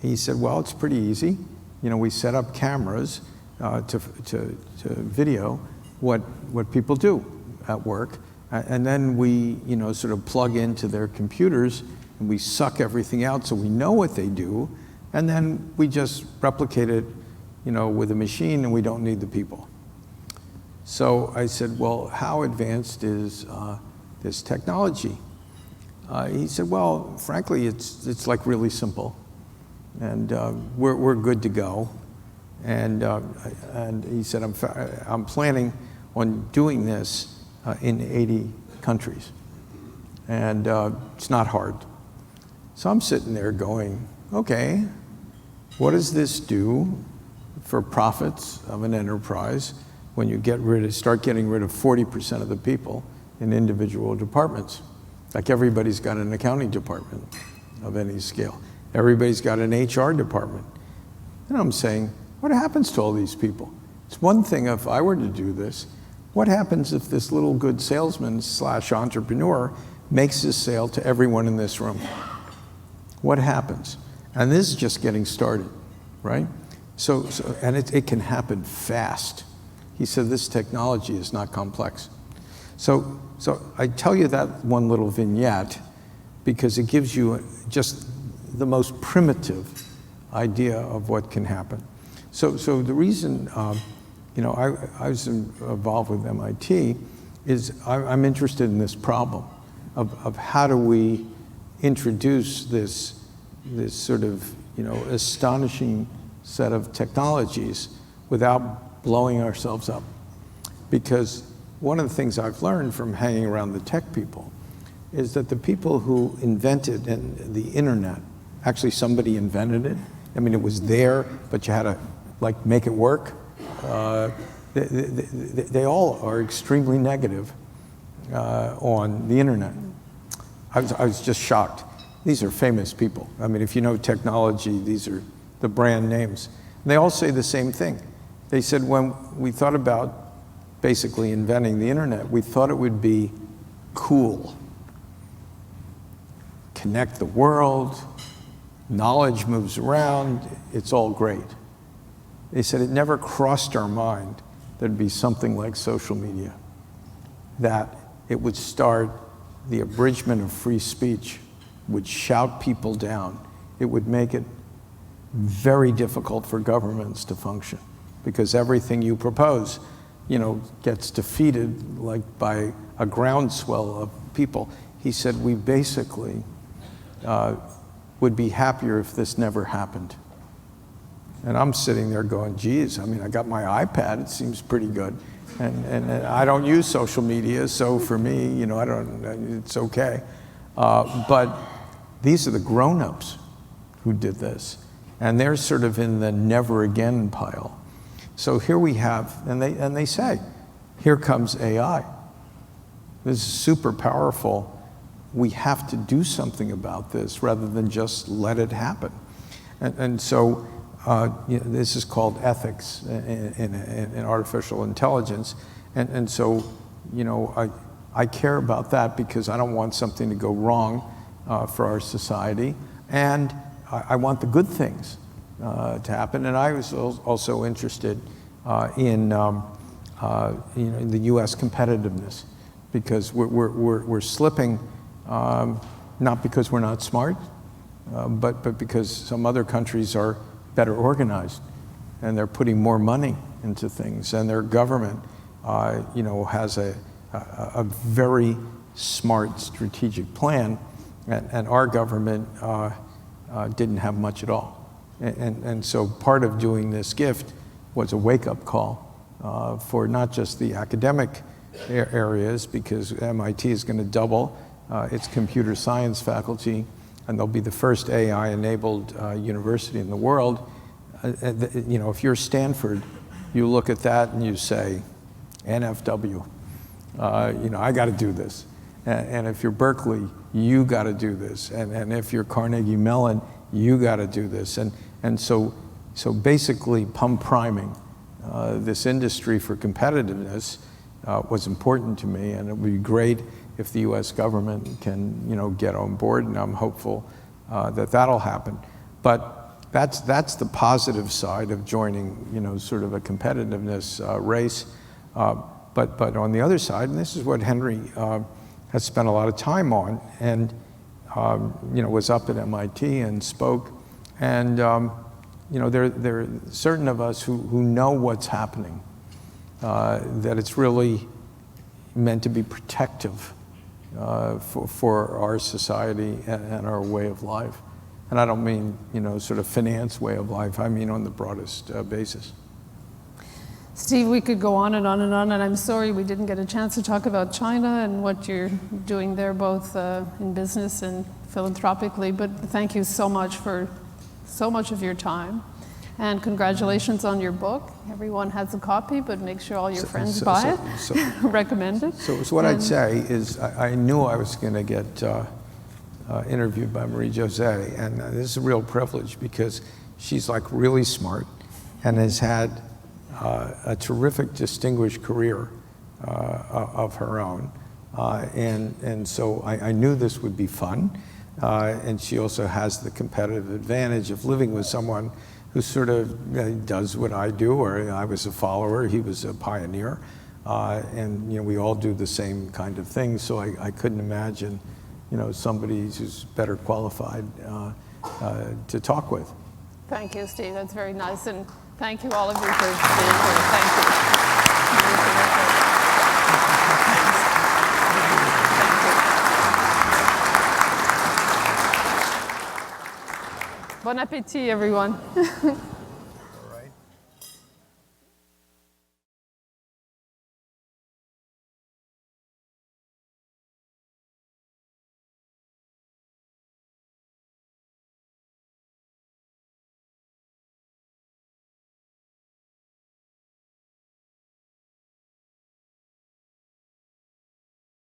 He said, well, it's pretty easy. We set up cameras to video what people do at work, and then we sort of plug into their computers and we suck everything out so we know what they do, and then we just replicate it with a machine, and we don't need the people. So I said, well, how advanced is this technology? He said, well, frankly, it's really simple, and we're good to go. And he said, I'm planning on doing this in 80 countries, and it's not hard. So I'm sitting there going, okay, what does this do for profits of an enterprise when you start getting rid of 40% of the people in individual departments? Like everybody's got an accounting department of any scale. Everybody's got an HR department. And I'm saying, what happens to all these people? It's one thing if I were to do this. What happens if this little good salesman / entrepreneur makes this sale to everyone in this room? What happens? And this is just getting started, right? And it can happen fast. He said this technology is not complex. So I tell you that one little vignette because it gives you just the most primitive idea of what can happen. So the reason I was involved with MIT is I'm interested in this problem of how do we introduce this sort of astonishing set of technologies without blowing ourselves up. Because one of the things I've learned from hanging around the tech people is that the people who invented the internet, actually somebody invented it. I mean, it was there, but you had to make it work. They all are extremely negative on the internet. I was just shocked. These are famous people. I mean, if you know technology, these are the brand names. And they all say the same thing. They said when we thought about basically inventing the internet, we thought it would be cool. Connect the world, knowledge moves around, it's all great. They said it never crossed our mind there'd be something like social media, that it would start the abridgment of free speech, would shout people down. It would make it very difficult for governments to function, because everything you propose, gets defeated like by a groundswell of people. He said, we basically would be happier if this never happened. And I'm sitting there going, geez, I got my iPad, it seems pretty good. And I don't use social media, so for me, it's okay. But these are the grown-ups who did this. And they're sort of in the never again pile. So here we have, and they say, here comes AI. This is super powerful. We have to do something about this rather than just let it happen. And so this is called ethics in artificial intelligence. And so, I care about that because I don't want something to go wrong for our society. And I want the good things to happen. And I was also interested in the U.S. competitiveness, because we're slipping, not because we're not smart, but because some other countries are better organized, and they're putting more money into things, and their government, has a very smart strategic plan, and our government didn't have much at all. And so part of doing this gift was a wake-up call for not just the academic areas, because MIT is going to double its computer science faculty, and they'll be the first AI-enabled university in the world. If you're Stanford, you look at that and you say, NFW, I got to do this. And if you're Berkeley, you got to do this. And if you're Carnegie Mellon, you got to do this. And so basically priming this industry for competitiveness was important to me, and it would be great if the U.S. government can get on board, and I'm hopeful that that'll happen. But that's the positive side of joining sort of a competitiveness race. But on the other side, and this is what Henry has spent a lot of time on, and was up at MIT and spoke, and there are certain of us who know what's happening, that it's really meant to be protective for our society and our way of life. And I don't mean, sort of finance way of life. I mean on the broadest basis. Steve, we could go on and on and on, and I'm sorry we didn't get a chance to talk about China and what you're doing there, both in business and philanthropically, but thank you so much for so much of your time. And congratulations on your book. Everyone has a copy, but make sure all your friends buy it. Recommend it. So what I'd say is I knew I was going to get interviewed by Marie-Josée, and this is a real privilege because she's like really smart and has had a terrific, distinguished career of her own. And so I knew this would be fun. And she also has the competitive advantage of living with someone who sort of does what I do, or I was a follower, he was a pioneer. And we all do the same kind of things, so I couldn't imagine somebody who's better qualified to talk with. Thank you, Steve. That's very nice. And thank you, all of you, for being here. Thank you. Bon appétit, everyone.